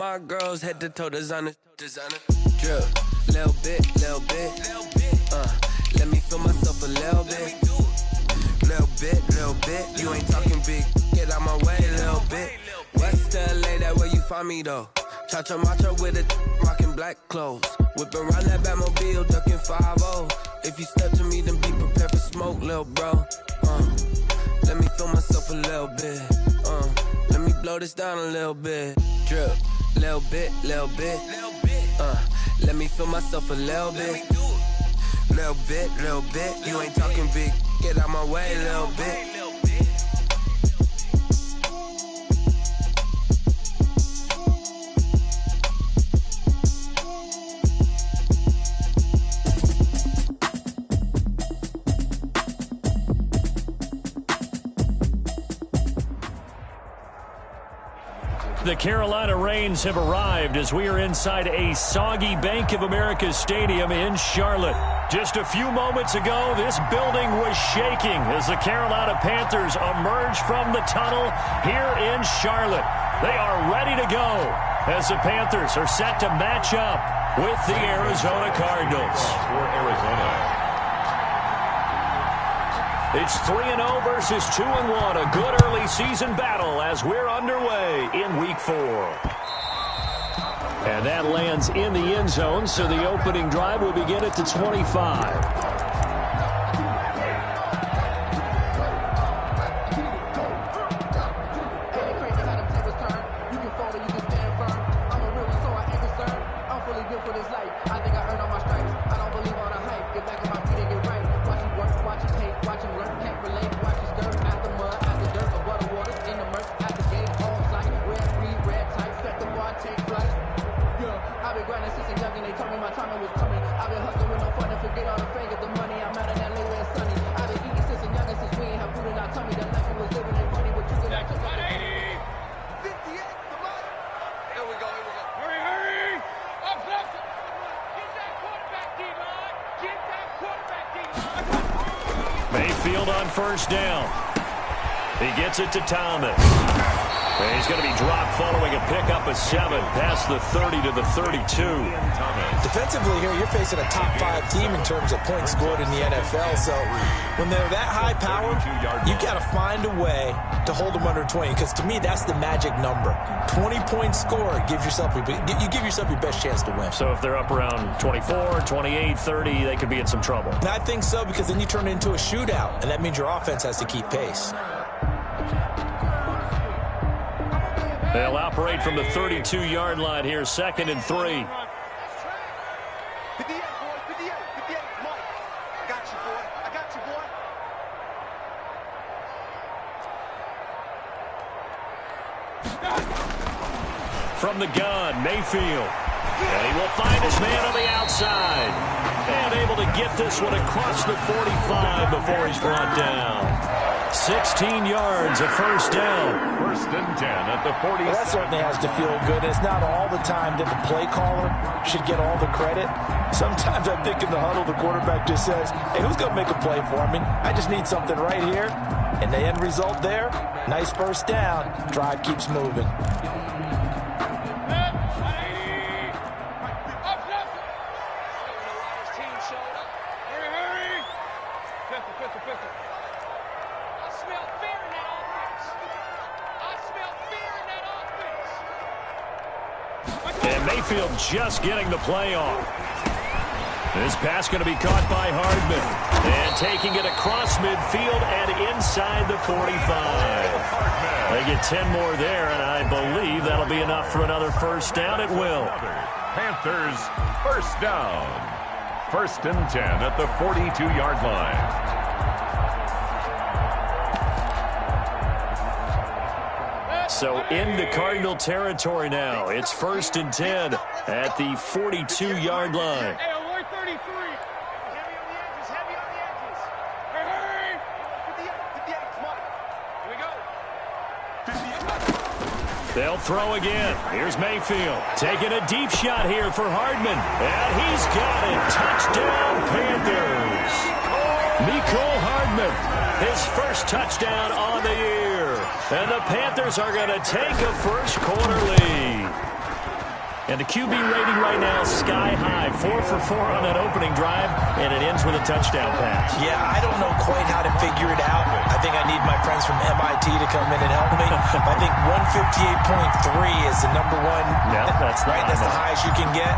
My girls head to toe designer. Drip, little bit. Let me feel myself a little bit. Little bit. You ain't talking big. Get out my way, little bit. West LA, that where you find me though. Cha-cha matcha with a rockin' black clothes. Whippin' around that Batmobile, duckin' 5-0. If you step to me, then be prepared for smoke, lil' bro. Let me feel myself a little bit. Let me blow this down a little bit. Drip, little bit. Let me feel myself a little bit. Little bit. You ain't talking big. Get out my way, little bit. The Carolina Rains have arrived as we are inside a soggy Bank of America Stadium in Charlotte. Just a few moments ago, this building was shaking as the Carolina Panthers emerged from the tunnel here in Charlotte. They are ready to go as the Panthers are set to match up with the Arizona Cardinals. For Arizona. It's 3-0 versus 2-1. A good early season battle as we're underway in Week 4. And that lands in the end zone, so the opening drive will begin at the 25. Mayfield on first down. He gets it to Thomas. And he's going to be dropped following a pickup of 7 past the 30 to the 32. Defensively here, you're facing a top 5 team in terms of points scored in the NFL. So when they're that high power, you got to find a way to hold them under 20. Because to me, that's the magic number. 20 points scored gives yourself you give yourself your best chance to win. So if they're up around 24, 28, 30, they could be in some trouble. And I think so, because then you turn it into a shootout, and that means your offense has to keep pace. They'll operate from the 32-yard line here, 2nd and 3. From the gun, Mayfield. And he will find his man on the outside. And able to get this one across the 45 before he's brought down. 16 yards, a first down. 1st and 10 at the 40. Well, that certainly has to feel good. It's not all the time that the play caller should get all the credit. Sometimes I think in the huddle, the quarterback just says, hey, who's going to make a play for me? I just need something right here. And the end result there, nice first down. Drive keeps moving. And Mayfield just getting the play off. This pass going to be caught by Hardman. And taking it across midfield and inside the 45. They get 10 more there, and I believe that'll be enough for another first down. It will. Panthers first down. 1st and 10 at the 42-yard line. So into Cardinal territory now. It's 1st and 10 at the 42-yard line. Hey, alert 33. Heavy on the edges, heavy on the edges. Hurry! 58, smart. Here we go. They'll throw again. Here's Mayfield. Taking a deep shot here for Hardman. And he's got it. Touchdown, Panthers. Mecole Hardman, his first touchdown on the year. And the Panthers are going to take a first quarter lead. And the QB rating right now, sky high. 4 for 4 on that opening drive, and it ends with a touchdown pass. Yeah, I don't know quite how to figure it out. I think I need my friends from MIT to come in and help me. I think 158.3 is the number one. Yeah, that's right. That's the highest you can get.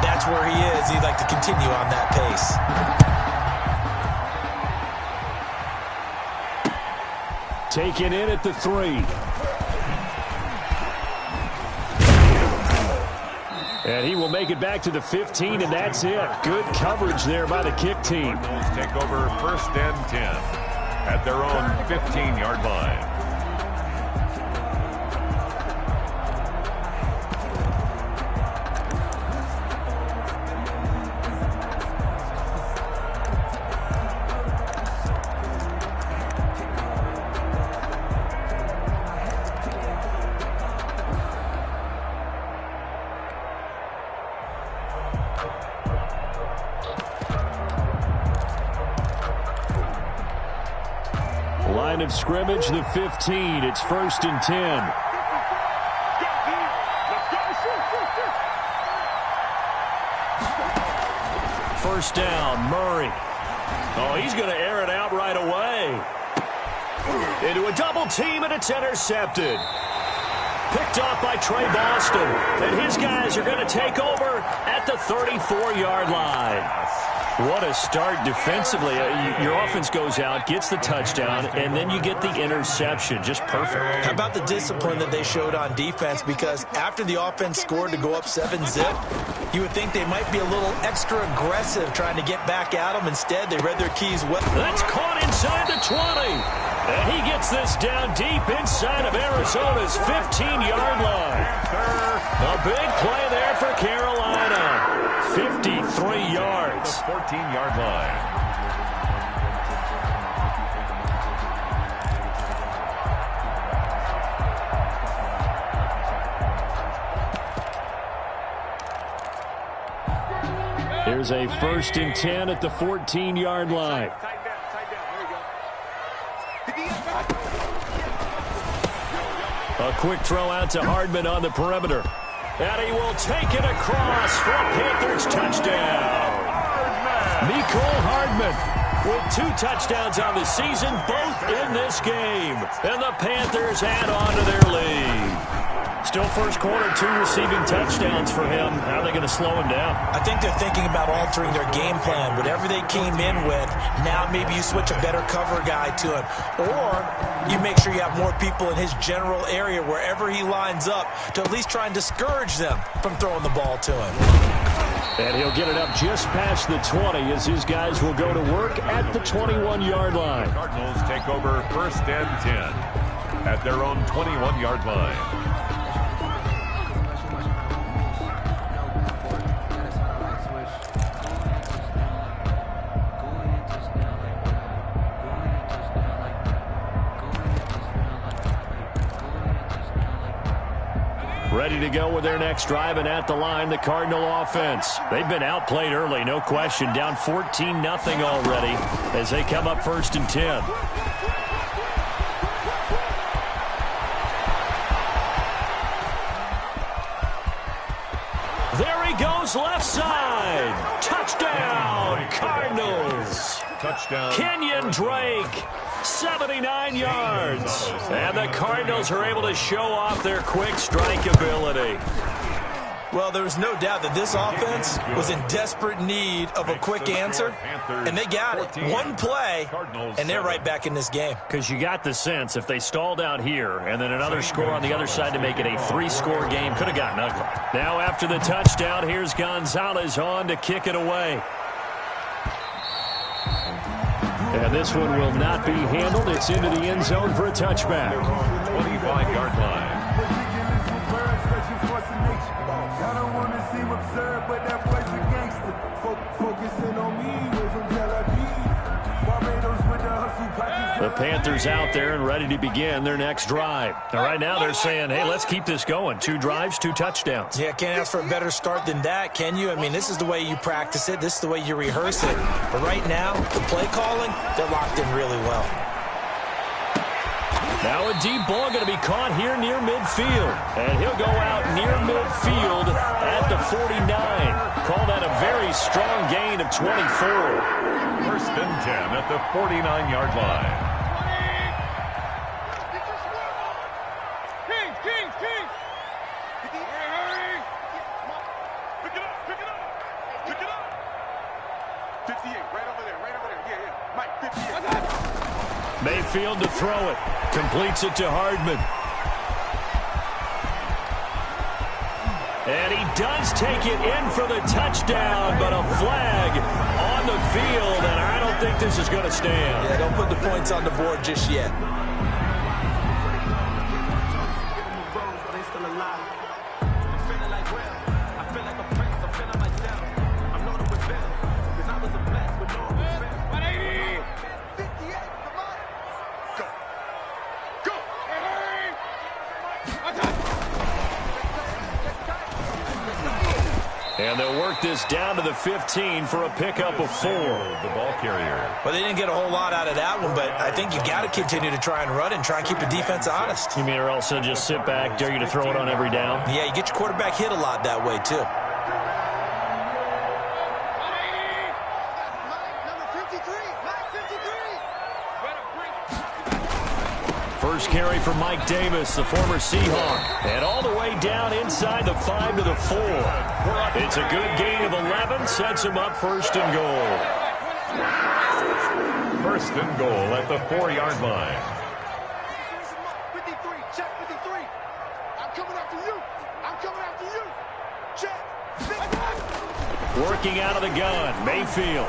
That's where he is. He'd like to continue on that pace. Taken in at the 3. And he will make it back to the 15, and that's it. Good coverage there by the kick team. Cardinals take over 1st and 10 at their own 15-yard line. Line of scrimmage, the 15. It's 1st and 10. First down, Murray. Oh, he's going to air it out right away. Into a double team, and it's intercepted. Picked off by Trey Boston. And his guys are going to take over at the 34-yard line. What a start defensively. Your offense goes out, gets the touchdown, and then you get the interception. Just perfect. How about the discipline that they showed on defense? Because after the offense scored to go up 7-zip, you would think they might be a little extra aggressive trying to get back at them. Instead, they read their keys well. That's caught inside the 20. And he gets this down deep inside of Arizona's 15-yard line. A big play there for Carolina. 53 yards. The 14-yard line. Here's a 1st and 10 at the 14-yard line. A quick throw out to Hardman on the perimeter. And he will take it across for a Panthers touchdown. Mecole Hardman with 2 touchdowns on the season, both in this game. And the Panthers add on to their lead. Still first quarter, 2 receiving touchdowns for him. How are they going to slow him down? I think they're thinking about altering their game plan. Whatever they came in with, now maybe you switch a better cover guy to him. Or you make sure you have more people in his general area wherever he lines up to at least try and discourage them from throwing the ball to him. And he'll get it up just past the 20 as his guys will go to work at the 21-yard line. Cardinals take over 1st and 10 at their own 21-yard line. Ready to go with their next drive, and at the line, the Cardinal offense. They've been outplayed early, no question. Down 14-0 already as they come up 1st and 10. There he goes, left side. Touchdown, Cardinals. Touchdown. Kenyon Drake. 79 yards. And the Cardinals are able to show off their quick strike ability. Well, there's no doubt that this offense was in desperate need of a quick answer, and they got it. One play, and they're right back in this game. Because you got the sense if they stalled out here and then another score on the other side to make it a 3-score game, could have gotten ugly. Now after the touchdown, here's Gonzalez on to kick it away. And this one will not be handled. It's into the end zone for a touchback. 25-yard line. The Panthers out there and ready to begin their next drive. And right now they're saying, hey, let's keep this going. 2 drives, 2 touchdowns. Yeah, can't ask for a better start than that, can you? I mean, this is the way you practice it. This is the way you rehearse it. But right now, the play calling, they're locked in really well. Now a deep ball going to be caught here near midfield. And he'll go out near midfield at the 49. Call that a very strong gain of 24. 1st and 10 at the 49-yard line. Kings. Hurry. Pick it up. 58, right over there. Yeah. Mike, 58. Mayfield to throw it. Completes it to Hardman. And he does take it in for the touchdown, but a flag on the field, and I don't think this is going to stand. Yeah, don't put the points on the board just yet. And they'll work this down to the 15 for a pickup of 4. The ball carrier. Well, they didn't get a whole lot out of that one, but I think you got to continue to try and run and try and keep the defense honest. You mean or else they'll just sit back, dare you to throw it on every down? Yeah, you get your quarterback hit a lot that way, too. First carry for Mike Davis, the former Seahawk. And all the way down inside the 5 to the 4. It's a good gain of 11, sets him up 1st and goal. 1st and goal at the 4-yard line. 53, check 53. I'm coming after you. Check. Working out of the gun, Mayfield.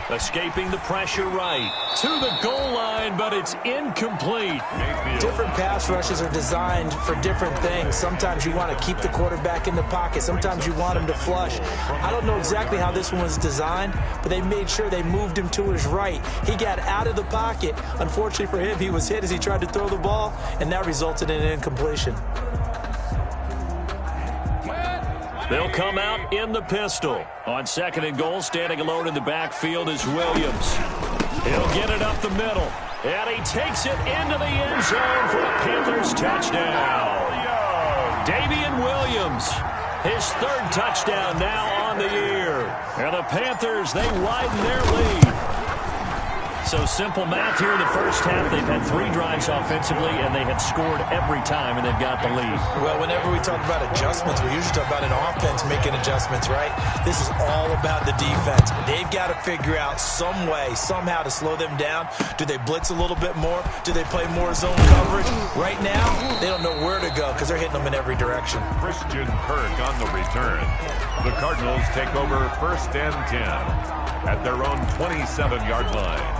Escaping the pressure right. To the goal line, but it's incomplete. Mayfield. Different pass rushes are designed for different things. Sometimes you want to keep the quarterback in the pocket. Sometimes you want him to flush. I don't know exactly how this one was designed, but they made sure they moved him to his right. He got out of the pocket. Unfortunately for him, he was hit as he tried to throw the ball, and that resulted in an incompletion. They'll come out in the pistol. On 2nd and goal, standing alone in the backfield is Williams. He'll get it up the middle. And he takes it into the end zone for a Panthers touchdown. Damian Williams, his 3rd touchdown now on the year. And the Panthers, they widen their lead. So simple math here in the first half. They've had 3 drives offensively, and they have scored every time, and they've got the lead. Well, whenever we talk about adjustments, we usually talk about an offense making adjustments, right? This is all about the defense. They've got to figure out some way, somehow to slow them down. Do they blitz a little bit more? Do they play more zone coverage? Right now, they don't know where to go because they're hitting them in every direction. Christian Kirk on the return. The Cardinals take over 1st and 10 at their own 27-yard line.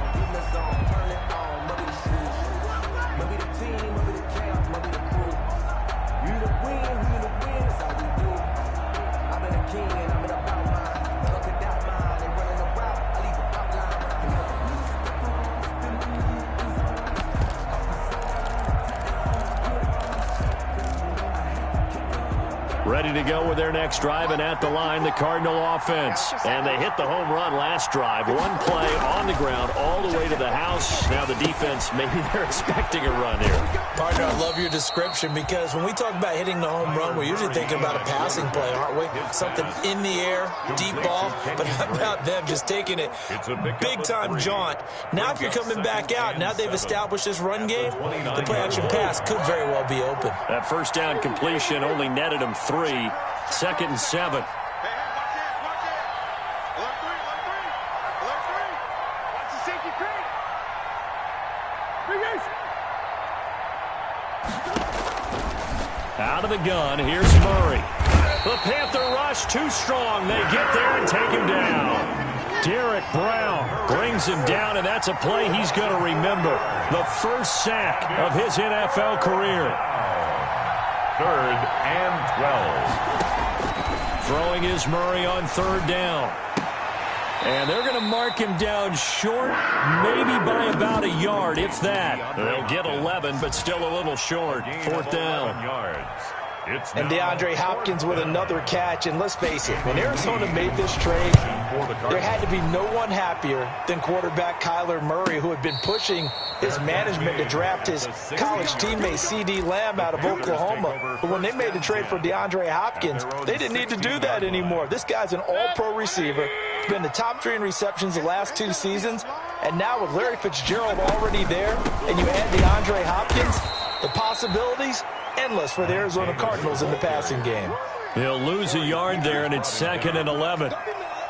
Ready to go with their next drive, and at the line, the Cardinal offense. And they hit the home run last drive. 1 play on the ground all the way to the house. Now the defense, maybe they're expecting a run here. Partner, I love your description because when we talk about hitting the home run, we're usually thinking about a passing play, aren't we? Something in the air, deep ball. But how about them just taking it big-time jaunt? Now if you're coming back out, now they've established this run game, the play-action pass could very well be open. That 1st down completion only netted him 3. 2nd and 7. Watch it. Alert 3. Watch the safety creep. Big Ace. Out of the gun, here's Murray. The Panther rush too strong. They get there and take him down. Derek Brown brings him down, and that's a play he's going to remember. The 1st sack of his NFL career. 3rd and 12. Throwing is Murray on 3rd down. And they're going to mark him down short, maybe by about a yard, if that. They'll get 11, but still a little short. 4th down. Yards. And DeAndre Hopkins with another catch. And let's face it, when Arizona made this trade, there had to be no one happier than quarterback Kyler Murray, who had been pushing his management to draft his college teammate CeeDee Lamb out of Oklahoma. But when they made the trade for DeAndre Hopkins, they didn't need to do that anymore. This guy's an all-pro receiver. He's been the top 3 in receptions the last 2 seasons. And now with Larry Fitzgerald already there, and you add DeAndre Hopkins, the possibilities endless for the Arizona Cardinals in the passing game. He'll lose a yard there, and it's 2nd and 11.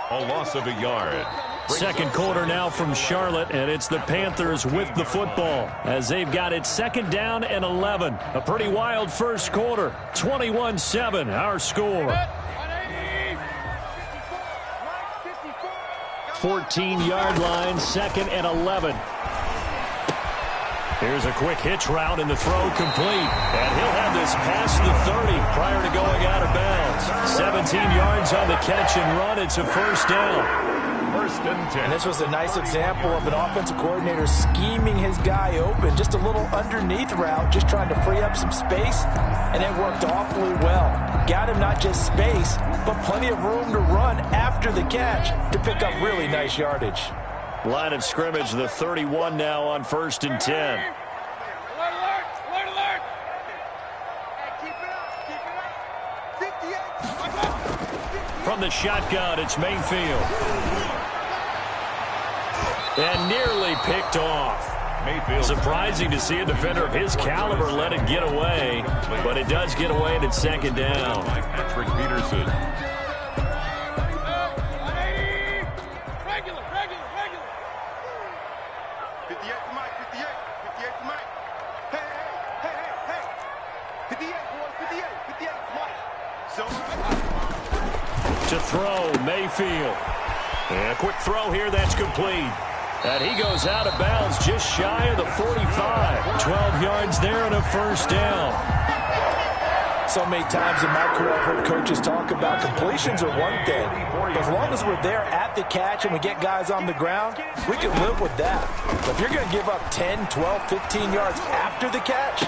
A loss of a yard. Second quarter now from Charlotte, and it's the Panthers with the football as they've got it 2nd down and 11. A pretty wild first quarter. 21-7, our score. 14-yard line, 2nd and 11. Here's a quick hitch route, and the throw complete. And he'll have this past the 30 prior to going out of bounds. 17 yards on the catch and run. It's a first down. 1st and 10. And this was a nice example of an offensive coordinator scheming his guy open. Just a little underneath route, just trying to free up some space. And it worked awfully well. Got him not just space, but plenty of room to run after the catch to pick up really nice yardage. Line of scrimmage, the 31 now on 1st and 10. Alert, alert, alert. Hey, keep it up, 58. From the shotgun, it's Mayfield. And nearly picked off. Mayfield. Surprising to see a defender of his caliber let it get away, but it does get away, and it's 2nd down. By Patrick Peterson. Regular. 58 to Mike, 58 to Mike. Hey. 58, boys, 58 to Mike. So. To throw, Mayfield. And a quick throw here, that's complete. And he goes out of bounds just shy of the 45. 12 yards there and a first down. So many times in my career I've heard coaches talk about completions are one thing. But as long as we're there at the catch and we get guys on the ground, we can live with that. But if you're going to give up 10, 12, 15 yards after the catch,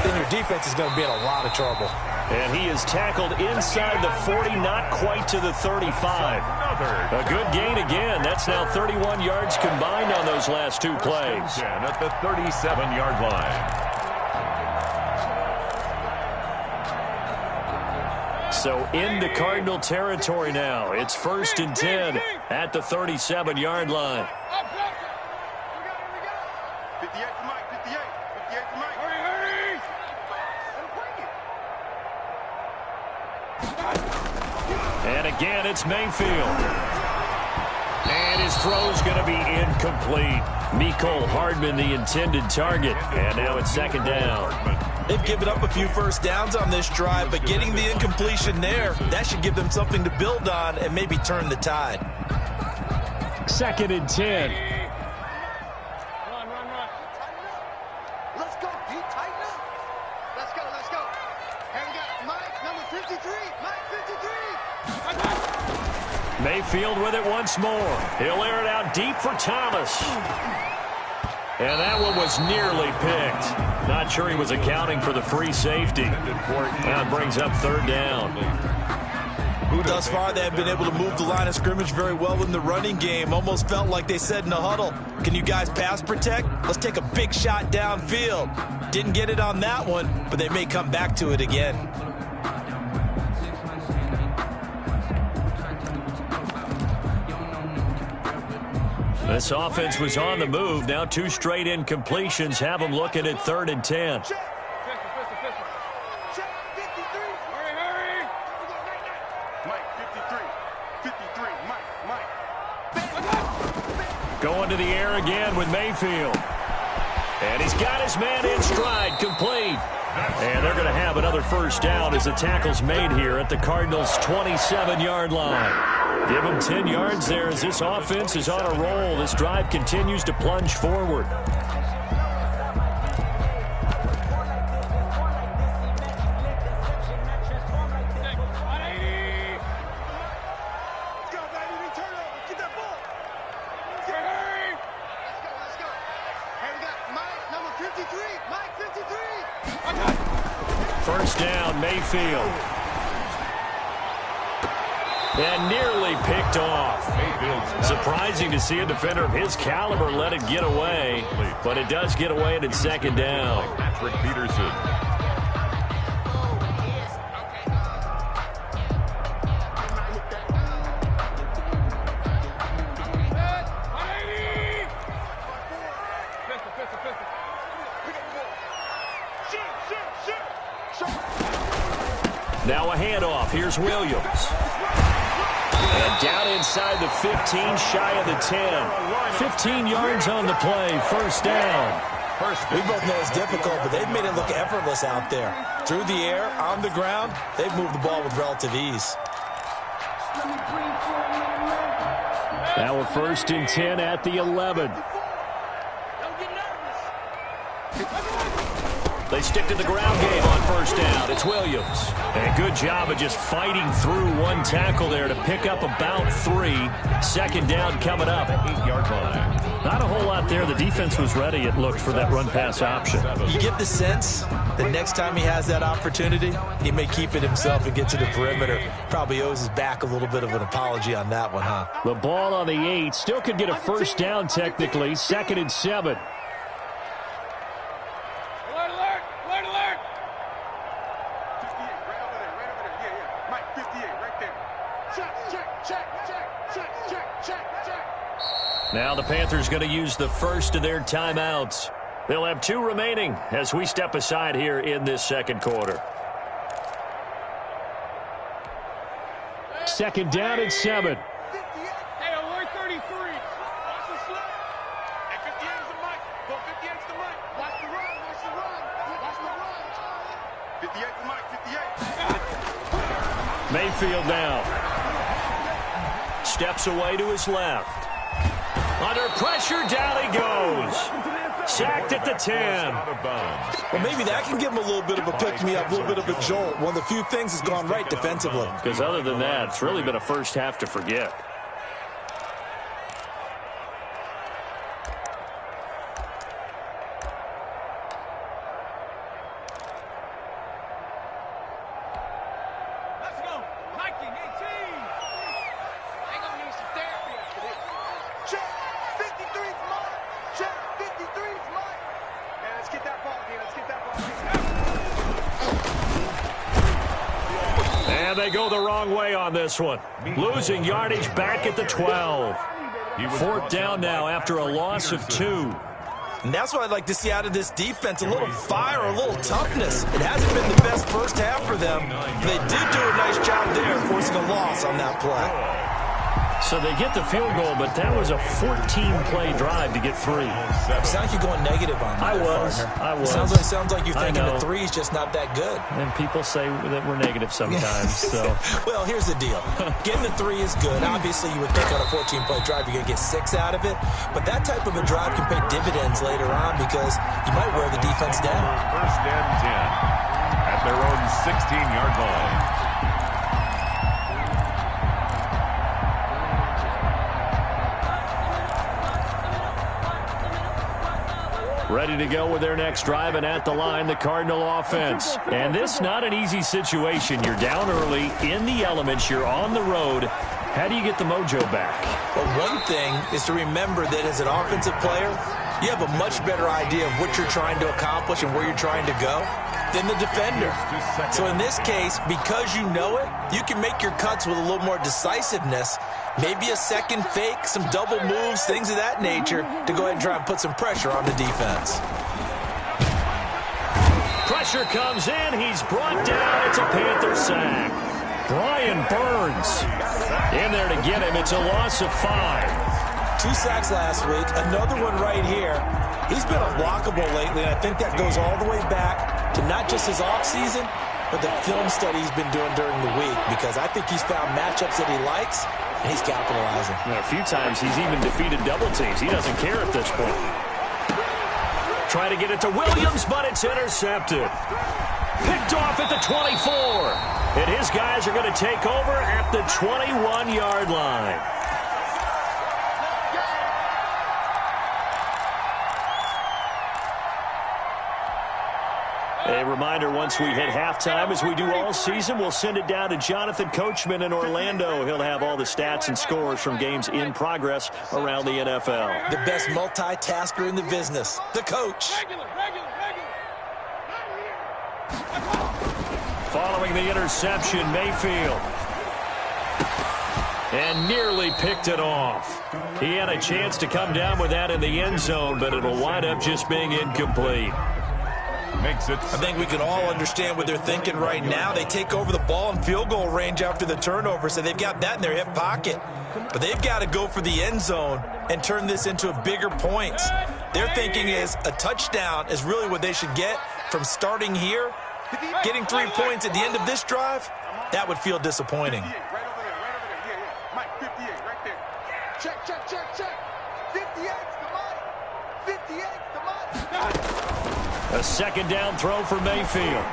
then your defense is going to be in a lot of trouble. And he is tackled inside the 40, not quite to the 35. A good gain again. That's now 31 yards combined on those last 2 plays. 10 at the 37-yard line. So into Cardinal territory now. It's 1st and 10 at the 37-yard line. 58 to Mike, 58 to Mike. Hurry. And again, it's Mayfield. And his throw's going to be incomplete. Mecole Hardman, the intended target. And now it's 2nd down. They've given up a few first downs on this drive, but getting the incompletion there, that should give them something to build on and maybe turn the tide. 2nd and 10. Run. Let's go, Pete. Tighten up. Let's go. Here we got Mike, number 53. Mike, 53. Mayfield with it once more. He'll air it out deep for Thomas. And that one was nearly picked. Not sure he was accounting for the free safety. That brings up 3rd down. Thus far, they have been able to move the line of scrimmage very well in the running game. Almost felt like they said in the huddle, can you guys pass protect? Let's take a big shot downfield. Didn't get it on that one, but they may come back to it again. This offense was on the move. Now 2 straight incompletions have them looking at 3rd and 10. Check 53. Hurry. Mike, 53. Mike. Going to the air again with Mayfield. And he's got his man in stride, complete. And they're going to have another first down as the tackle's made here at the Cardinals' 27-yard line. Give them 10 yards there as this offense is on a roll. This drive continues to plunge forward. Mayfield. And nearly picked off. Surprising to see a defender of his caliber let it get away, but it does get away and it's second down. Patrick Peterson. Now a handoff. Here's Williams. And down inside the 15, shy of the 10. 15 yards on the play, first down. We both know it's difficult, but they've made it look effortless out there. Through the air, on the ground, they've moved the ball with relative ease. Now a 1st and 10 at the 11. They stick to the ground game on first down. It's Williams. And a good job of just fighting through one tackle there to pick up about 3. Second down coming up. 8-yard line. Not a whole lot there. The defense was ready, it looked, for that run-pass option. You get the sense that next time he has that opportunity, he may keep it himself and get to the perimeter. Probably owes his back a little bit of an apology on that one, huh? The ball on the 8. Still could get a first down technically. 2nd and 7. Now the Panthers going to use the first of their timeouts. They'll have 2 remaining as we step aside here in this second quarter. 2nd down and 7. Hey, alert 33. Watch the slip. Hey, 58 is the mic. Go 58 is the mic. Watch the run. Watch the run. Watch the run. 58 is the mic. 58. Mayfield now. Steps away to his left. Under pressure, down he goes. Sacked at the 10. Well, maybe that can give him a little bit of a pick-me-up, a little bit of a jolt. One of the few things that's gone right defensively. Because other than that, it's really been a first half to forget. Let's go. Hiking 18. They gonna need some therapy after this. Check. 53's mine. Check. 53's mine. Man, let's get that ball again. Let's get that ball again. And they go the wrong way on this one. Losing yardage back at the 12. 4th down now after a loss of 2. And that's what I'd like to see out of this defense, a little fire, a little toughness. It hasn't been the best first half for them. They did do a nice job there, forcing a loss on that play. So they get the field goal, but that was a 14-play drive to get 3. It sounds like you're going negative on that. I was. Sounds like you're thinking the 3 is just not that good. And people say that we're negative sometimes. So, well, here's the deal. Getting the 3 is good. Obviously, you would think on a 14-play drive you're going to get 6 out of it. But that type of a drive can pay dividends later on because you might wear the defense down. 1st and 10 at their own 16-yard line. ready to go with their next drive, and at the line, the Cardinal offense. And this not an easy situation. You're down early, in the elements, you're on the road. How do you get the mojo back? Well, one thing is to remember that as an offensive player, you have a much better idea of what you're trying to accomplish and where you're trying to go than the defender. So in this case, because you know it, you can make your cuts with a little more decisiveness, maybe a second fake, some double moves, things of that nature, to go ahead and try and put some pressure on the defense. Pressure comes in. He's brought down. It's a Panther sack. Brian Burns in there to get him. It's a loss of 5. 2 sacks last week. Another one right here. He's been unblockable lately, and I think that goes all the way back to not just his offseason, but the film study he's been doing during the week, because I think he's found matchups that he likes, and he's capitalizing. A few times he's even defeated double teams. He doesn't care at this point. Try to get it to Williams, but it's intercepted. Picked off at the 24. And his guys are going to take over at the 21-yard line. A reminder, once we hit halftime, as we do all season, we'll send it down to Jonathan Coachman in Orlando. He'll have all the stats and scores from games in progress around the NFL. The best multitasker in the business, the coach. Following the interception, Mayfield. And nearly picked it off. He had a chance to come down with that in the end zone, but it'll wind up just being incomplete. Makes it. I think we can all understand what they're thinking right now. They take over the ball in field goal range after the turnover, so they've got that in their hip pocket. But they've got to go for the end zone and turn this into bigger points. Their thinking is a touchdown is really what they should get from starting here. Getting 3 points at the end of this drive, that would feel disappointing. Right over there. Yeah. Mike, 58, right there. Check. 58's the Mike. 58's the Mike. A second down throw for Mayfield.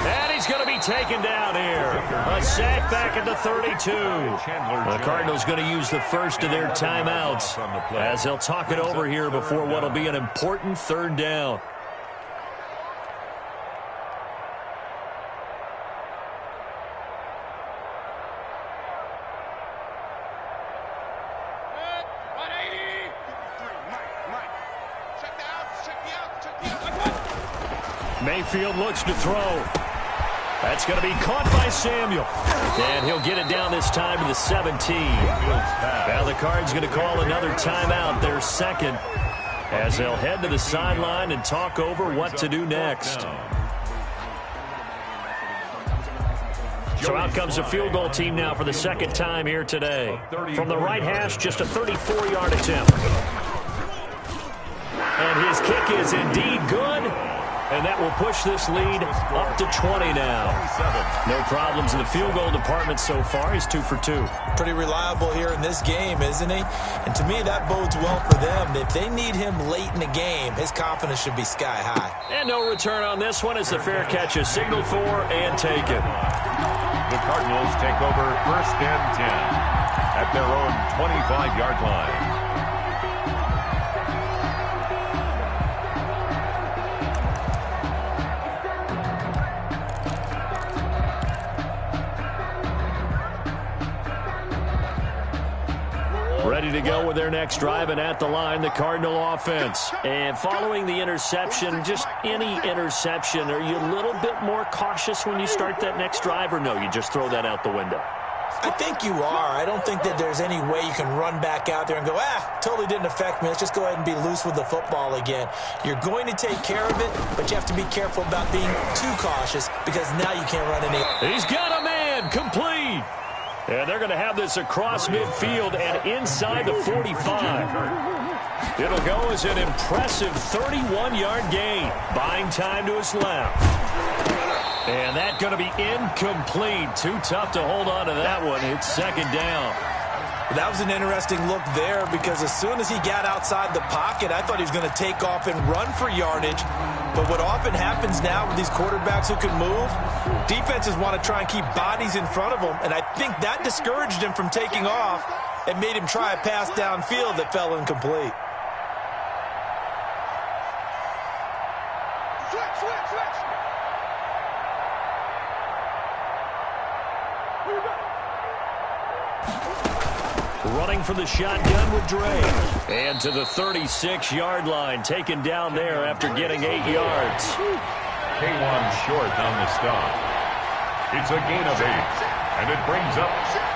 And he's going to be taken down here. A sack back at the 32. The Cardinals going to use the first of their timeouts as they'll talk it over here before what will be an important third down. Mayfield looks to throw. That's going to be caught by Samuel. And he'll get it down this time to the 17. Now the Cards going to call another timeout, their second, as they'll head to the sideline and talk over what to do next. So out comes a field goal team now for the second time here today. From the right hash, just a 34-yard attempt. And his kick is indeed good. And that will push this lead up to 20 now. No problems in the field goal department so far. He's 2 for 2. Pretty reliable here in this game, isn't he? And to me, that bodes well for them. If they need him late in the game, his confidence should be sky high. And no return on this one as the fair catch is signaled for and taken. The Cardinals take over first and 10 at their own 25-yard line. Ready to go with their next drive, and at the line, the Cardinal offense. And following the interception, just any interception, are you a little bit more cautious when you start that next drive, or no, you just throw that out the window? I think you are. I don't think that there's any way you can run back out there and go, totally didn't affect me. Let's just go ahead and be loose with the football again. You're going to take care of it, but you have to be careful about being too cautious because now you can't run any. He's got a man, complete. And they're going to have this across midfield and inside the 45. It'll go as an impressive 31-yard gain, buying time to his left. And that's going to be incomplete. Too tough to hold on to that one. It's second down. That was an interesting look there because as soon as he got outside the pocket, I thought he was going to take off and run for yardage. But what often happens now with these quarterbacks who can move, defenses want to try and keep bodies in front of them, and I think that discouraged him from taking off and made him try a pass downfield that fell incomplete. Switch. Running for the shotgun with Drake. And to the 36-yard line, taken down there after getting 8 yards. K1 short on the stop. It's a gain of 8, and it brings up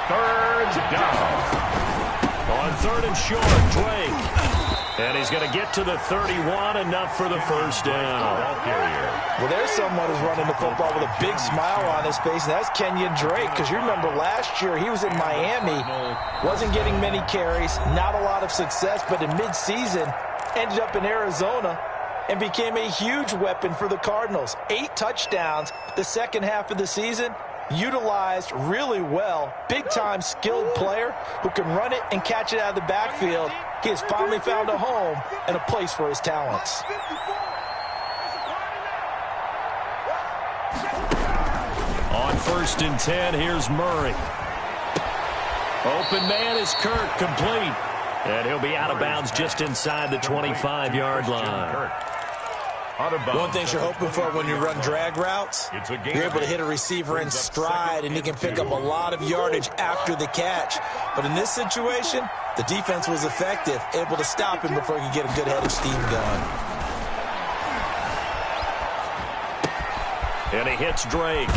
third down. On third and short, Drake. And he's going to get to the 31, enough for the first down. Well, there's someone who's running the football with a big smile on his face, and that's Kenyon Drake, because you remember last year he was in Miami, wasn't getting many carries, not a lot of success, but in midseason ended up in Arizona and became a huge weapon for the Cardinals. 8 touchdowns the second half of the season, utilized really well. Big-time skilled player who can run it and catch it out of the backfield. He has finally found a home and a place for his talents. On first and 10, here's Murray. Open man is Kirk, complete. And he'll be out of bounds just inside the 25-yard line. One thing you're hoping for when you run drag routes, you're able to hit a receiver in stride, and he can pick up a lot of yardage after the catch. But in this situation, the defense was effective, able to stop him before he could get a good head of steam going. And he hits Drake.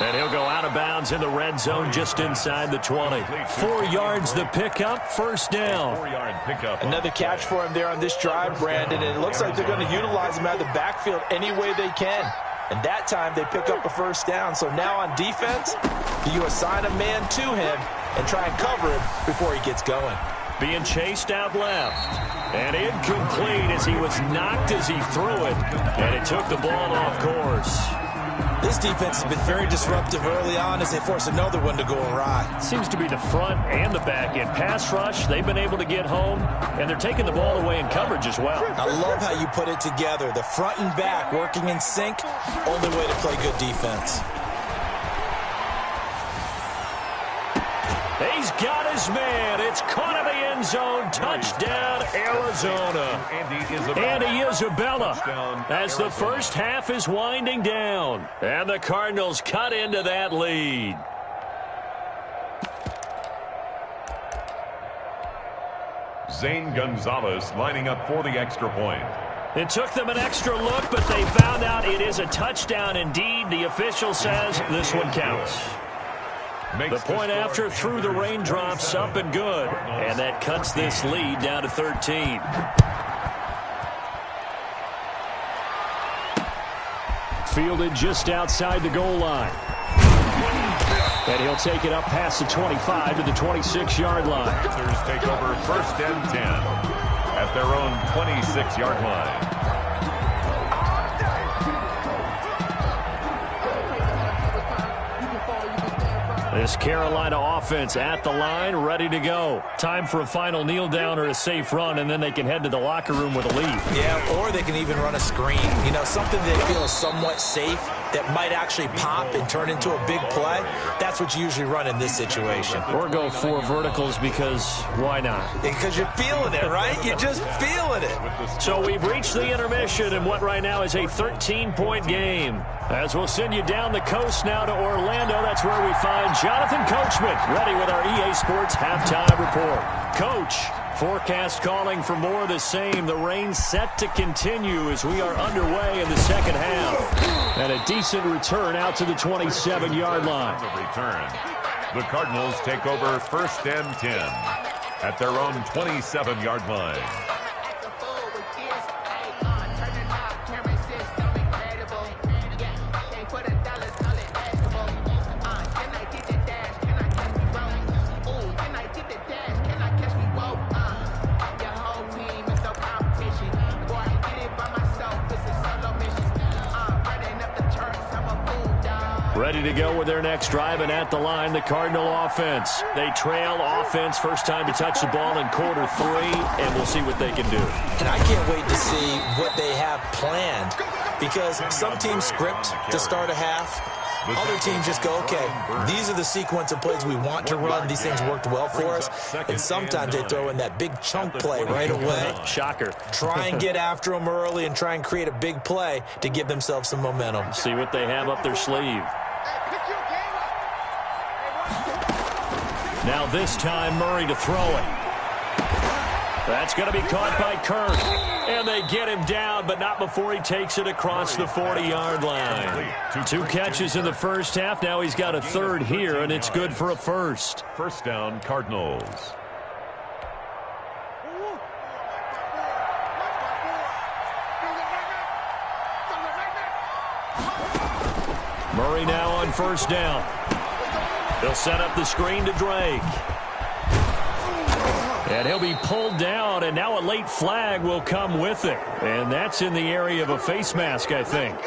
And he'll go out of bounds in the red zone just inside the 20. 4 yards the pickup, first down. 4-yard pickup. Another catch for him there on this drive, Brandon, and it looks like they're going to utilize him out of the backfield any way they can. And that time they pick up a first down. So now on defense, you assign a man to him and try and cover him before he gets going. Being chased out left. And incomplete as he was knocked as he threw it. And it took the ball off course. This defense has been very disruptive early on as they force another one to go awry. Seems to be the front and the back end. Pass rush, they've been able to get home, and they're taking the ball away in coverage as well. I love how you put it together. The front and back working in sync, only way to play good defense. He's got his man. It's caught in the end zone. Touchdown, Arizona. Andy Isabella as the first half is winding down. And the Cardinals cut into that lead. Zane Gonzalez lining up for the extra point. It took them an extra look, but they found out it is a touchdown indeed. The official says this one counts. The point after through the raindrops, up and good. And that cuts this lead down to 13. Fielded just outside the goal line. And he'll take it up past the 25 to the 26-yard line. Panthers take over first and 10 at their own 26-yard line. This Carolina offense at the line, ready to go. Time for a final kneel down or a safe run, and then they can head to the locker room with a lead. Yeah, or they can even run a screen. You know, something they feel is somewhat safe that might actually pop and turn into a big play. That's what you usually run in this situation. Or go 4 verticals because why not? Because you're feeling it, right? You're just feeling it. So we've reached the intermission in what right now is a 13-point game. As we'll send you down the coast now to Orlando, that's where we find Jonathan Coachman, ready with our EA Sports Halftime Report. Coach, forecast calling for more of the same. The rain set to continue as we are underway in the second half. And a decent return out to the 27-yard line. Return. The Cardinals take over first and 10 at their own 27-yard line. Ready to go with their next drive, and at the line, the Cardinal offense. They trail offense, first time to touch the ball in quarter 3, and we'll see what they can do. And I can't wait to see what they have planned, because some teams script to start a half. Other teams just go, okay, these are the sequence of plays we want to run. These things worked well for us. And sometimes they throw in that big chunk play right away. Shocker. Try and get after them early and try and create a big play to give themselves some momentum. See what they have up their sleeve. Now this time, Murray to throw it. That's going to be caught by Kirk. And they get him down, but not before he takes it across the 40-yard line. 2 catches in the first half. Now he's got a third here, and it's good for a first. First down, Cardinals. Murray now on first down. They'll set up the screen to Drake. And he'll be pulled down, and now a late flag will come with it. And that's in the area of a face mask, I think.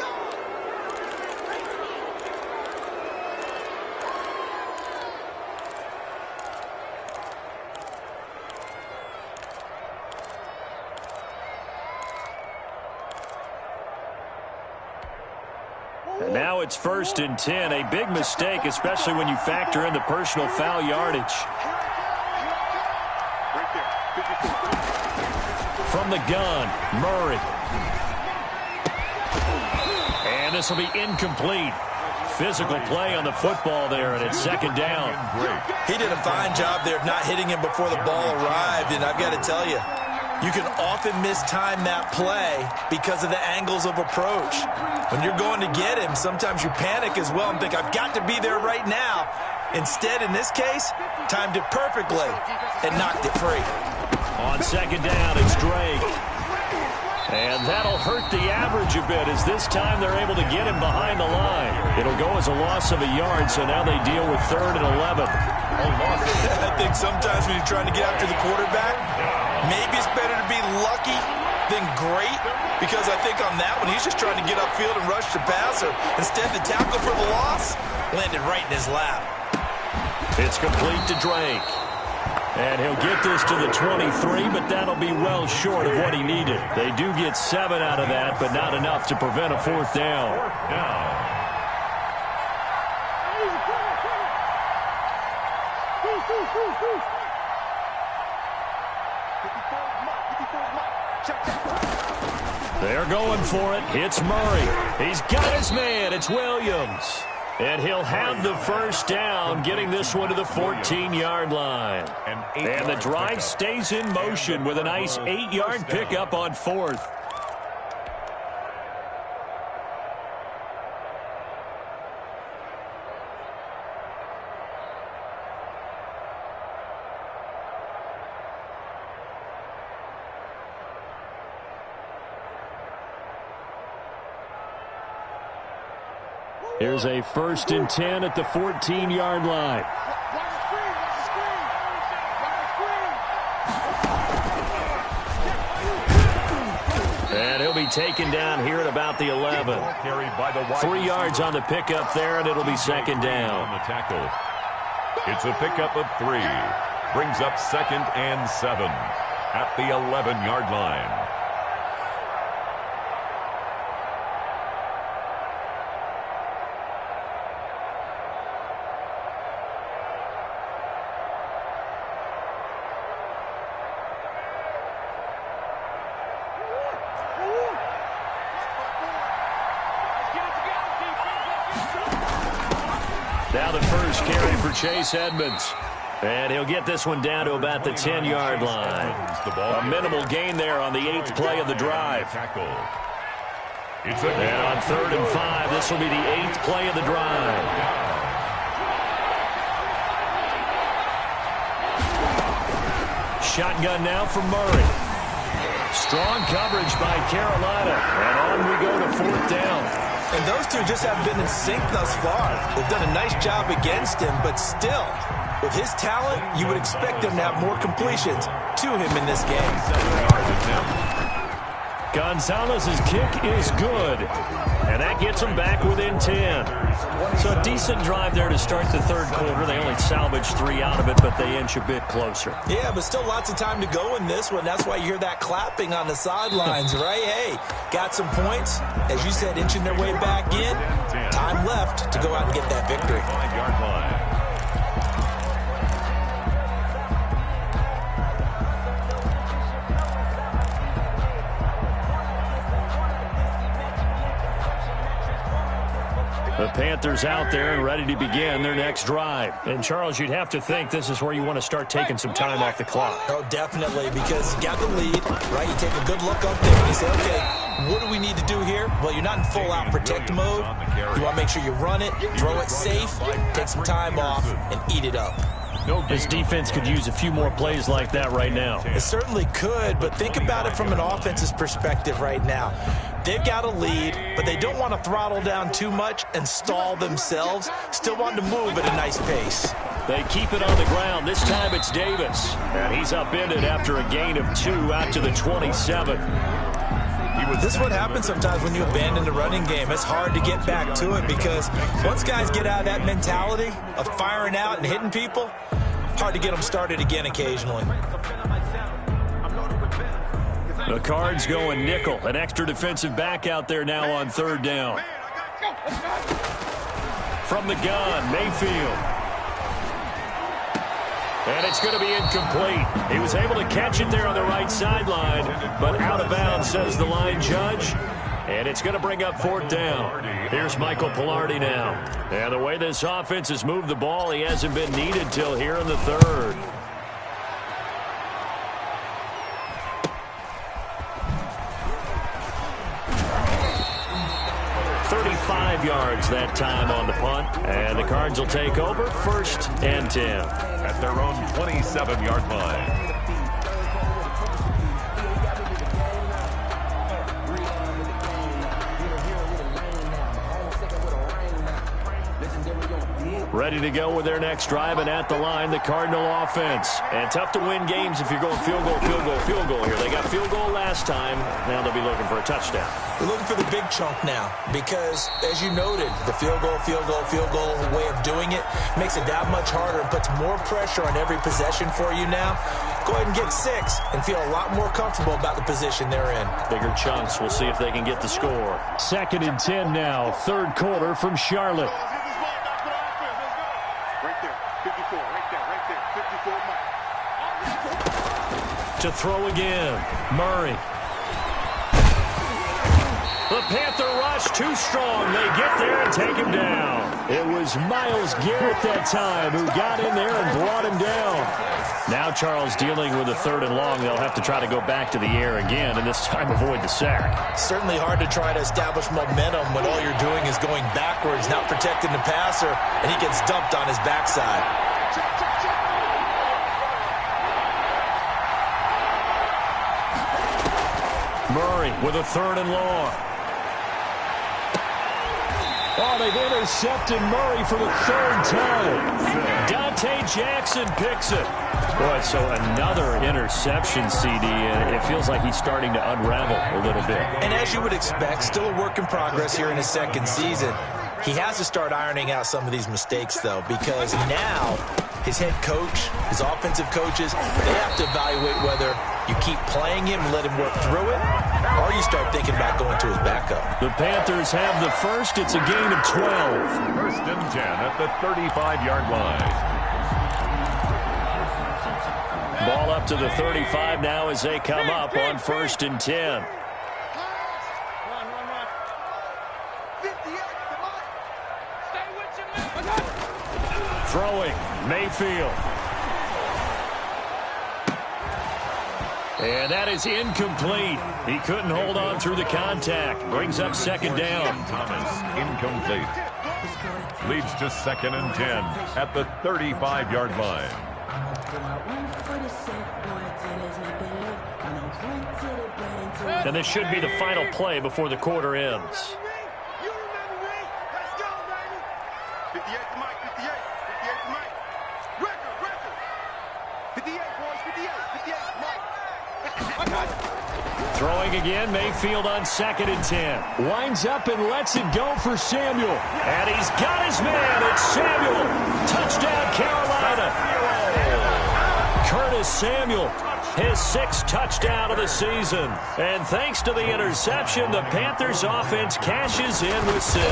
And now it's first and 10. A big mistake, especially when you factor in the personal foul yardage. From the gun, Murray. And this will be incomplete. Physical play on the football there, and it's second down. He did a fine job there of not hitting him before the ball arrived, and I've got to tell you, you can often mistime that play because of the angles of approach. When you're going to get him, sometimes you panic as well and think, I've got to be there right now. Instead, in this case, timed it perfectly and knocked it free. On second down, it's Drake. And that'll hurt the average a bit as this time they're able to get him behind the line. It'll go as a loss of a yard, so now they deal with 3rd and 11. I think sometimes when you're trying to get after the quarterback, maybe it's better to be lucky than great, because I think on that one, he's just trying to get upfield and rush the passer. Instead, the tackle for the loss landed right in his lap. It's complete to Drake. And he'll get this to the 23, but that'll be well short of what he needed. They do get 7 out of that, but not enough to prevent a 4th down. They're going for it. It's Murray. He's got his man. It's Williams. And he'll have the first down, getting this one to the 14-yard line. And the drive stays in motion with a nice 8-yard pickup on 4th. Here's a 1st and 10 at the 14-yard line. And he'll be taken down here at about the 11. 3 yards on the pickup there, and it'll be second down. It's a pickup of 3. Brings up 2nd and 7 at the 11-yard line. Now the first carry for Chase Edmonds. And he'll get this one down to about the 10-yard line. A minimal gain there on the 8th play of the drive. And on 3rd and 5, this will be the 8th play of the drive. Shotgun now from Murray. Strong coverage by Carolina. And on we go to 4th down. And those two just haven't been in sync thus far. They've done a nice job against him, but still, with his talent, you would expect him to have more completions to him in this game. Gonzalez's kick is good, and that gets him back within 10. So a decent drive there to start the 3rd quarter. They only salvaged 3 out of it, but they inch a bit closer. Yeah, but still lots of time to go in this one. That's why you hear that clapping on the sidelines, right? Hey, got some points. As you said, inching their way back in. Time left to go out and get that victory. 5-yard line. The Panthers out there and ready to begin their next drive. And, Charles, you'd have to think this is where you want to start taking some time off the clock. Oh, definitely, because you got the lead, right? You take a good look up there and you say, okay, what do we need to do here? Well, you're not in full-out protect mode. You want to make sure you run it, throw it safe, take some time off, and eat it up. This defense could use a few more plays like that right now. It certainly could, but think about it from an offense's perspective right now. They've got a lead, but they don't want to throttle down too much and stall themselves. Still want to move at a nice pace. They keep it on the ground. This time it's Davis. And he's upended after a gain of 2 out to the 27. This is what happens sometimes when you abandon the running game. It's hard to get back to it because once guys get out of that mentality of firing out and hitting people, hard to get them started again occasionally. The Cards going nickel. An extra defensive back out there now on 3rd down. From the gun, Mayfield. And it's going to be incomplete. He was able to catch it there on the right sideline, but out of bounds, says the line judge. And it's going to bring up fourth down. Here's Michael Palardy now. And the way this offense has moved the ball, he hasn't been needed till here in the third. Yards that time on the punt, and the Cards will take over 1st and 10 at their own 27-yard line. Ready to go with their next drive, and at the line, the Cardinal offense. And tough to win games if you're going field goal, field goal, field goal here. They got field goal last time. Now they'll be looking for a touchdown. They're looking for the big chunk now because, as you noted, the field goal way of doing it makes it that much harder and puts more pressure on every possession for you now. Go ahead and get 6 and feel a lot more comfortable about the position they're in. Bigger chunks. We'll see if they can get the score. 2nd and 10 now, third quarter from Charlotte. To throw again, Murray. The Panther rush too strong. They get there and take him down. It was Myles Garrett that time who got in there and brought him down. Now Charles dealing with a 3rd and long. They'll have to try to go back to the air again and this time avoid the sack. Certainly hard to try to establish momentum when all you're doing is going backwards, not protecting the passer, and he gets dumped on his backside. Murray with a 3rd and long. Oh, they've intercepted Murray for the 3rd time. Dante Jackson picks it. Boy, so another interception, CD. It feels like he's starting to unravel a little bit. And as you would expect, still a work in progress here in his 2nd season. He has to start ironing out some of these mistakes, though, because now his head coach, his offensive coaches, they have to evaluate whether you keep playing him and let him work through it, or you start thinking about going to his backup. The Panthers have the first. It's a gain of 12. 1st and 10 at the 35-yard line. Ball up to the 35 now as they come up on 1st and 10. Throwing, Mayfield. And that is incomplete. He couldn't hold on through the contact. Brings up 2nd down. Thomas, incomplete. Leads to 2nd and 10 at the 35-yard line. And this should be the final play before the quarter ends. You remember me? Let's go, baby. 58 to Mike, 58. 58 to Mike. Record. 58, boys, 58. 58 to Mike. Throwing again, Mayfield on 2nd and 10. Winds up and lets it go for Samuel. And he's got his man. It's Samuel. Touchdown, Carolina. Curtis Samuel, his 6th touchdown of the season. And thanks to the interception, the Panthers offense cashes in with 6.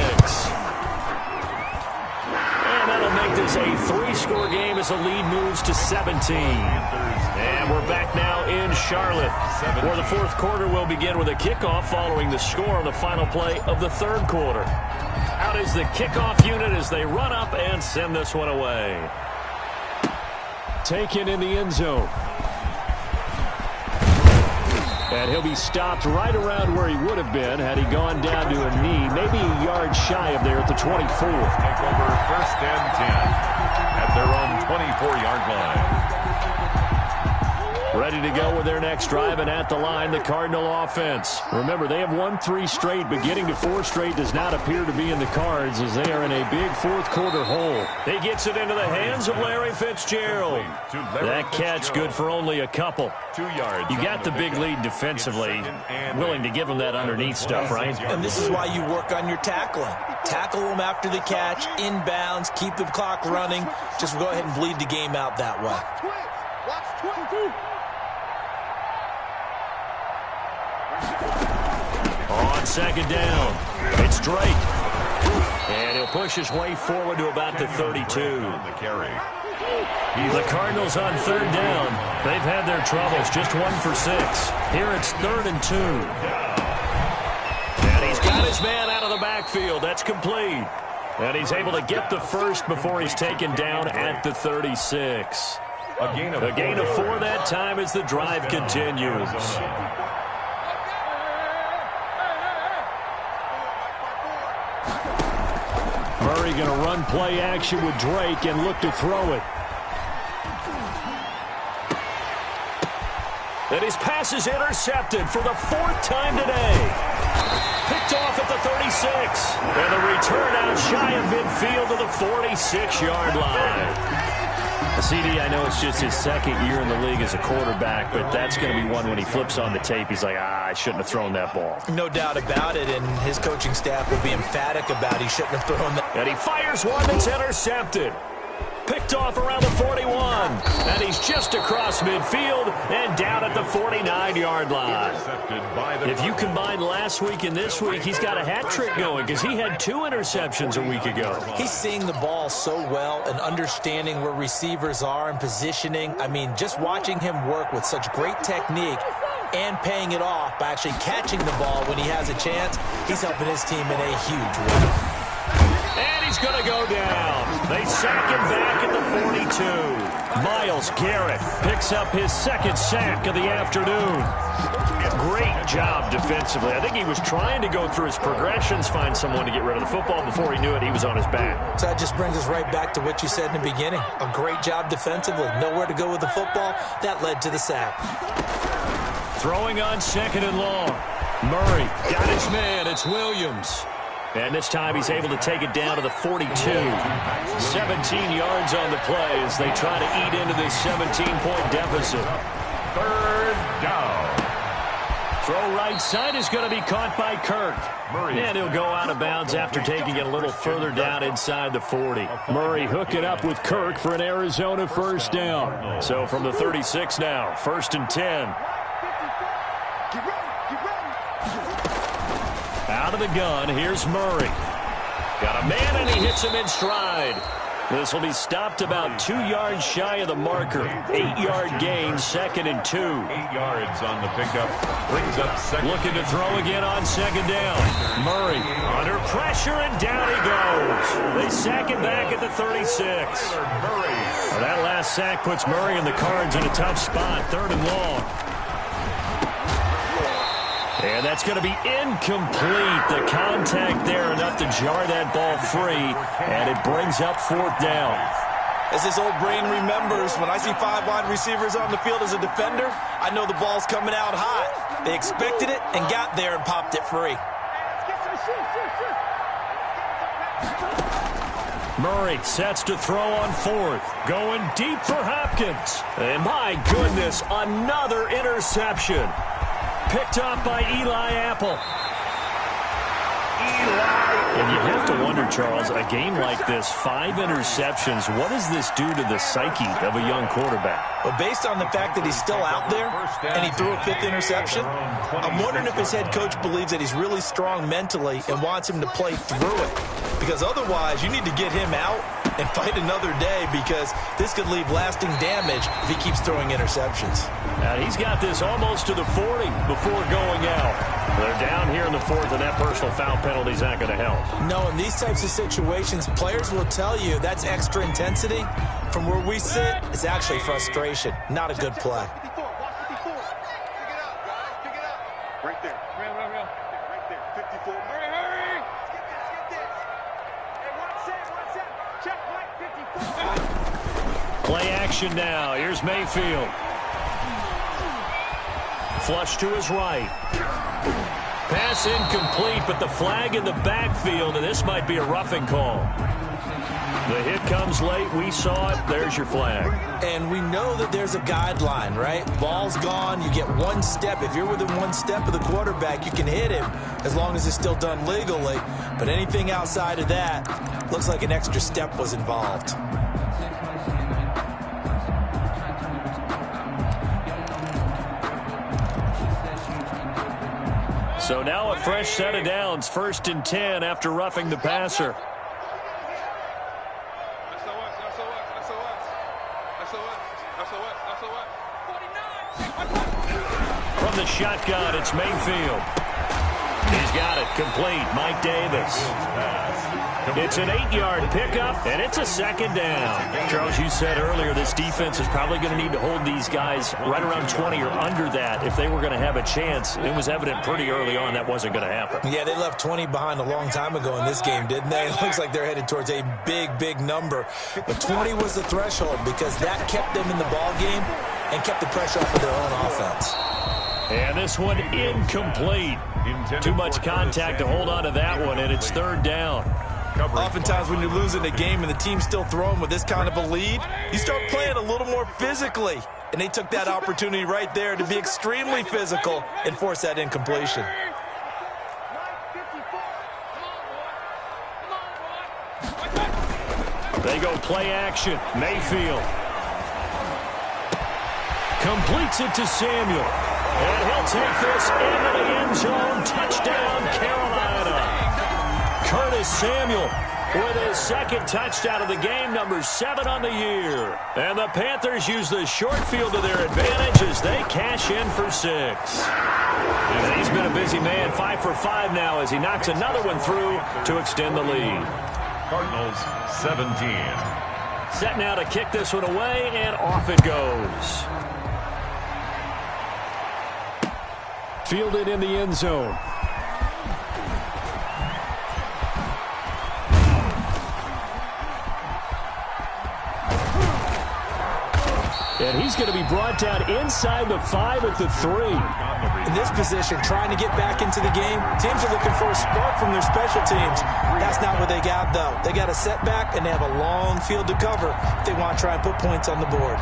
And that'll make this a 3-score game as the lead moves to 17. And we're back now in Charlotte, where the 4th quarter will begin with a kickoff following the score on the final play of the 3rd quarter. Out is the kickoff unit as they run up and send this one away. Taken in the end zone. And he'll be stopped right around where he would have been had he gone down to a knee, maybe a yard shy of there at the 24. Take over 1st and 10 at their own 24-yard line. Ready to go with their next drive, and at the line, the Cardinal offense. Remember, they have won 3 straight, but getting to 4 straight does not appear to be in the cards as they are in a big 4th quarter hole. He gets it into the hands of Larry Fitzgerald. That catch good for only a couple. 2 yards. You got the big lead defensively, willing to give them that underneath stuff, right? And this is why you work on your tackling. Tackle them after the catch, inbounds, keep the clock running. Just go ahead and bleed the game out that way. Watch twin. On 2nd down, it's Drake. And he'll push his way forward to about the 32. The carry. The Cardinals on 3rd down. They've had their troubles, just 1 for 6. Here it's 3rd and 2. And his man out of the backfield. That's complete. And he's able to get the first before he's taken down at the 36. A gain of 4 that time as the drive continues. Murray going to run play action with Drake and look to throw it. And his pass is intercepted for the 4th time today. Picked off at the 36. And the return out shy of midfield to the 46-yard line. CD, I know it's just his 2nd year in the league as a quarterback, but that's going to be one when he flips on the tape. He's like, I shouldn't have thrown that ball. No doubt about it, and his coaching staff will be emphatic about he shouldn't have thrown that. And he fires one that's intercepted. Picked off around the 41. And he's just across midfield and down at the 49-yard line. If you combine last week and this week, he's got a hat trick going because he had 2 interceptions a week ago. He's seeing the ball so well and understanding where receivers are and positioning. I mean, just watching him work with such great technique and paying it off by actually catching the ball when he has a chance, he's helping his team in a huge way. And he's going to go down. They sack him back at the 42. Myles Garrett picks up his 2nd sack of the afternoon. Great job defensively. I think he was trying to go through his progressions, find someone to get rid of the football. Before he knew it, he was on his back. So that just brings us right back to what you said in the beginning. A great job defensively. Nowhere to go with the football. That led to the sack. Throwing on 2nd and long. Murray got his man. It's Williams. And this time he's able to take it down to the 42. 17 yards on the play as they try to eat into this 17-point deficit. 3rd down. Throw right side is going to be caught by Kirk. Murray. And he'll go out of bounds after taking it a little further down inside the 40. Murray hooking up with Kirk for an Arizona 1st down. So from the 36 now, 1st and 10. Out of the gun, here's Murray. Got a man, and he hits him in stride. This will be stopped about 2 yards shy of the marker. 8-yard gain, 2nd and 2. 8 yards on the pickup. Brings up 2nd. Looking to throw again on 2nd down. Murray under pressure, and down he goes. They sack him back at the 36. Murray. Well, that last sack puts Murray and the Cards in a tough spot. 3rd and long. And that's going to be incomplete. The contact there enough to jar that ball free, and it brings up 4th down. As his old brain remembers, when I see 5 wide receivers on the field as a defender, I know the ball's coming out hot. They expected it and got there and popped it free. Murray sets to throw on 4th. Going deep for Hopkins. And my goodness, another interception. Picked off by Eli Apple. And you have to wonder, Charles, a game like this, 5 interceptions, what does this do to the psyche of a young quarterback? Well, based on the fact that he's still out there and he threw a 5th interception, I'm wondering if his head coach believes that he's really strong mentally and wants him to play through it. Because otherwise, you need to get him out and fight another day, because this could leave lasting damage if he keeps throwing interceptions. Now, he's got this almost to the 40 before going out. They're down here in the 4th, and that personal foul penalty is not going to help. No, in these types of situations, players will tell you that's extra intensity. From where we sit, it's actually frustration, not a good play. Right there. Right there. 54. Hurry. Hey, one set. Check right, 54. Play action now. Here's Mayfield. Flush to his right. Pass incomplete, but the flag in the backfield, and this might be a roughing call. The hit comes late. We saw it. There's your flag. And we know that there's a guideline, right? Ball's gone. You get 1 step. If you're within 1 step of the quarterback, you can hit him as long as it's still done legally. But anything outside of that, looks like an extra step was involved. So now a fresh set of downs, 1st and 10 after roughing the passer. From the shotgun, it's Mayfield. He's got it. Complete. Mike Davis. It's an 8-yard pickup, and it's a second down. Charles, you said earlier this defense is probably going to need to hold these guys right around 20 or under that if they were going to have a chance. It was evident pretty early on that wasn't going to happen. Yeah, they left 20 behind a long time ago in this game, didn't they? It looks like they're headed towards a big, big number. But 20 was the threshold because that kept them in the ball game and kept the pressure off of their own offense. And this one incomplete. Too much contact to hold on to that one, and it's third down. Oftentimes when you're losing a game and the team's still throwing with this kind of a lead, you start playing a little more physically. And they took that opportunity right there to be extremely physical and force that incompletion. They go play action. Mayfield completes it to Samuel. And he'll take this into the end zone. Touchdown, Carolina. Curtis Samuel with his second touchdown of the game, number 7 on the year. And the Panthers use the short field to their advantage as they cash in for 6. And he's been a busy man, 5 for 5 now as he knocks another one through to extend the lead. Cardinals 17. Set now to kick this one away, and off it goes. Fielded in the end zone. And he's going to be brought down inside the 5 at the 3. In this position, trying to get back into the game, teams are looking for a spark from their special teams. That's not what they got, though. They got a setback, and they have a long field to cover if they want to try and put points on the board.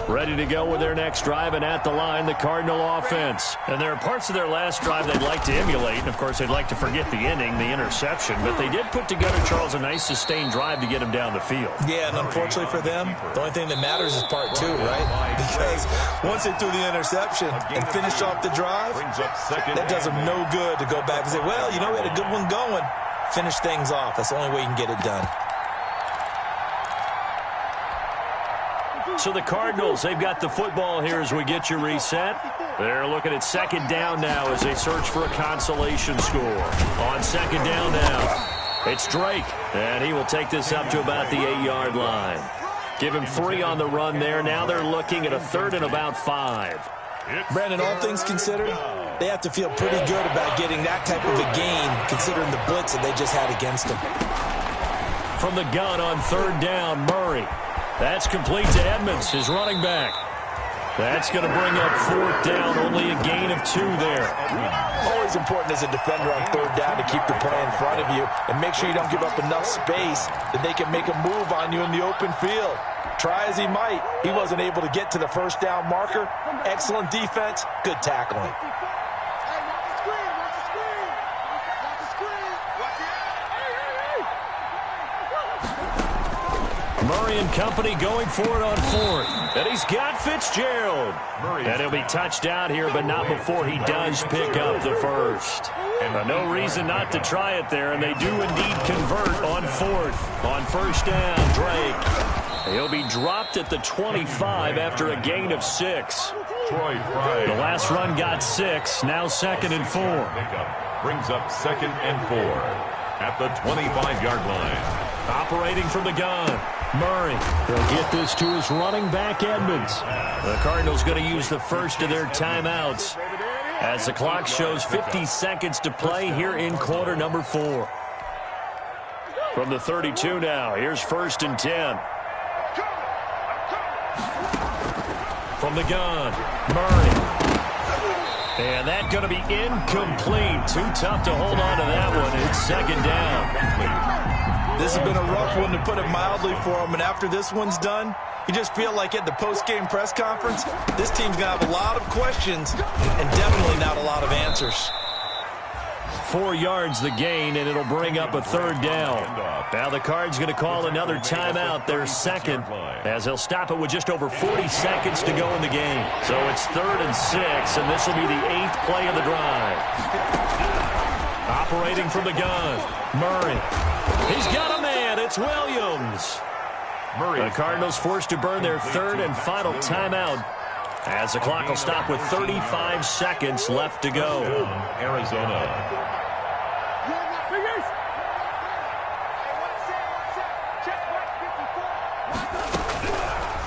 Ready to go with their next drive, and at the line, the Cardinal offense. And there are parts of their last drive they'd like to emulate, and of course they'd like to forget the ending, the interception, but they did put together, Charles, a nice sustained drive to get him down the field. Yeah, and unfortunately for them, the only thing that matters is part 2, right? Because once they threw the interception and finished off the drive, that does them no good to go back and say, well, you know, we had a good one going. Finish things off. That's the only way you can get it done. So the Cardinals, they've got the football here as we get you reset. They're looking at second down now as they search for a consolation score. On second down now, it's Drake, and he will take this up to about the 8-yard line. Give him 3 on the run there. Now they're looking at a 3rd and about 5. Brandon, all things considered, they have to feel pretty good about getting that type of a gain, considering the blitz that they just had against them. From the gun on 3rd down, Murray. That's complete to Edmonds, his running back. That's going to bring up 4th down, only a gain of 2 there. Always important as a defender on 3rd down to keep the play in front of you and make sure you don't give up enough space that they can make a move on you in the open field. Try as he might, he wasn't able to get to the 1st down marker. Excellent defense, good tackling. Murray and company going for it on 4th. And he's got Fitzgerald. And he'll be touched out here, but not before he does pick up the 1st. No reason not to try it there, and they do indeed convert on 4th. On 1st down, Drake. He'll be dropped at the 25 after a gain of 6. Troy Pride. The last run got 6, now 2nd and 4. Brings up 2nd and 4 at the 25-yard line. Operating from the gun, Murray. He'll get this to his running back, Edmonds. The Cardinals going to use the first of their timeouts as the clock shows 50 seconds to play here in quarter number 4. From the 32 now, here's 1st and 10. From the gun, Murray. And that's going to be incomplete. Too tough to hold on to that one. It's 2nd down. This has been a rough one, to put it mildly, for him. And after this one's done, you just feel like at the post-game press conference, this team's going to have a lot of questions and definitely not a lot of answers. 4 yards the gain, and it'll bring up a 3rd down. Now the Cards going to call another timeout, their 2nd, as they'll stop it with just over 40 seconds to go in the game. So it's 3rd and 6, and this will be the 8th play of the drive. Operating from the gun, Murray. He's got a man. It's Williams. The Cardinals forced to burn their third and final timeout, as the clock will stop with 35 seconds left to go. Arizona.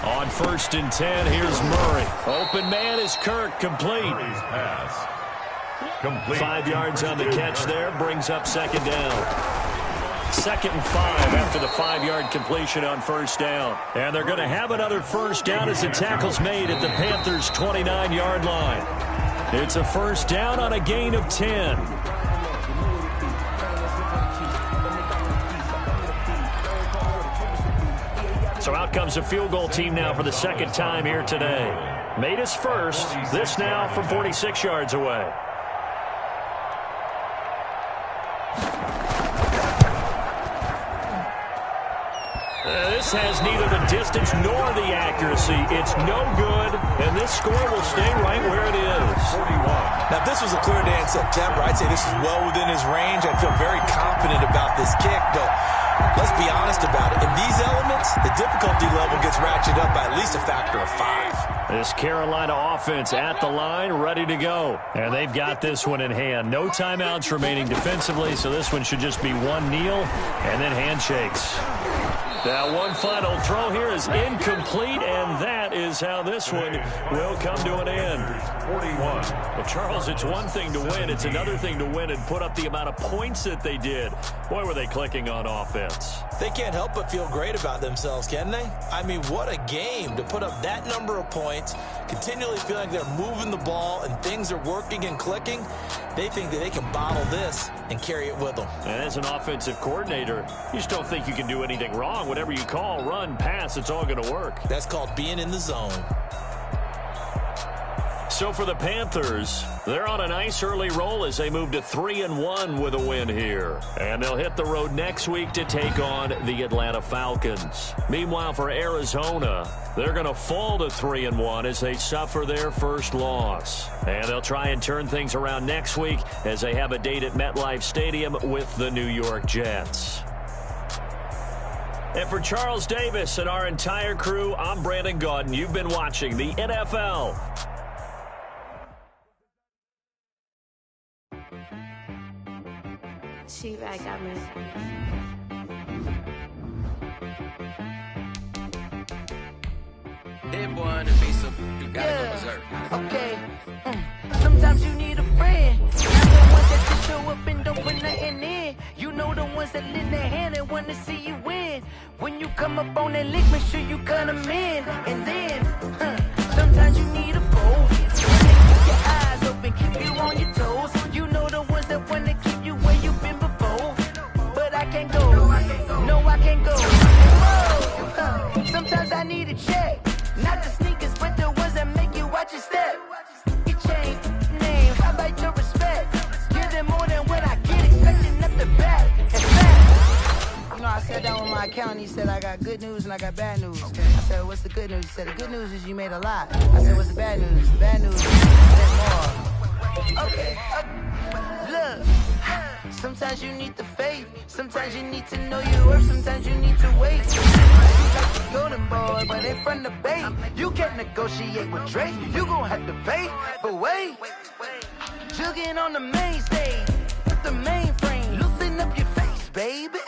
On 1st and 10, here's Murray. Open man is Kirk, complete. Murray's pass. Complete. 5 yards on the catch there, brings up second down. 2nd and 5 after the 5-yard completion on first down. And they're going to have another first down as the tackle's made at the Panthers' 29-yard line. It's a first down on a gain of 10. So out comes a field goal team now for the second time here today. Made his first. This now from 46 yards away. This has neither the distance nor the accuracy. It's no good, and this score will stay right where it is. 41. Now, if this was a clear day in September, I'd say this is well within his range. I'd feel very confident about this kick, but let's be honest about it. In these elements, the difficulty level gets ratcheted up by at least a factor of 5. This Carolina offense at the line, ready to go. And they've got this one in hand. No timeouts remaining defensively, so this one should just be one kneel and then handshakes. Now one final throw here is incomplete, and that is how this one will come to an end. 41. Well, Charles, it's one thing to win. It's another thing to win and put up the amount of points that they did. Boy, were they clicking on offense. They can't help but feel great about themselves, can they? I mean, what a game to put up that number of points, continually feeling they're moving the ball and things are working and clicking. They think that they can bottle this and carry it with them. And as an offensive coordinator, you just don't think you can do anything wrong. Whatever you call, run, pass, it's all going to work. That's called being in the zone. So for the Panthers, they're on a nice early roll as they move to 3-1 with a win here. And they'll hit the road next week to take on the Atlanta Falcons. Meanwhile, for Arizona, they're going to fall to 3-1 as they suffer their first loss. And they'll try and turn things around next week as they have a date at MetLife Stadium with the New York Jets. And for Charles Davis and our entire crew, I'm Brandon Gaudin. You've been watching the NFL. She-Bag got me. Hit boy on the beat, so you gotta go berserk. Okay. Sometimes you need a friend. Not the ones that just show up and don't put nothing in. You know the ones that lend their hand and want to see you win. When you come up on that lick, make sure you cut them in. And then, sometimes you need a foe. Keep your eyes open, keep you on your toes. You know the ones that want to keep you where you've been before. But I can't go. No, I can't go. Whoa. Sometimes I need a check. Not the sneakers, but the ones that make you watch your step. You change name, how about your respect? Give them more than what I get, expecting up the back. In fact, you know, I sat down with my accountant, he said, I got good news and I got bad news. I said, what's the good news? He said, the good news is you made a lot. I said, what's the bad news? The bad news is you spent more. Okay, look. Sometimes you need the faith. Sometimes you need to know your worth. Sometimes you need to wait. Golden boy, but in front of bait. You can't negotiate with Drake. You gon' have to pay. But wait, jugging on the main stage with the mainframe. Loosen up your face, baby.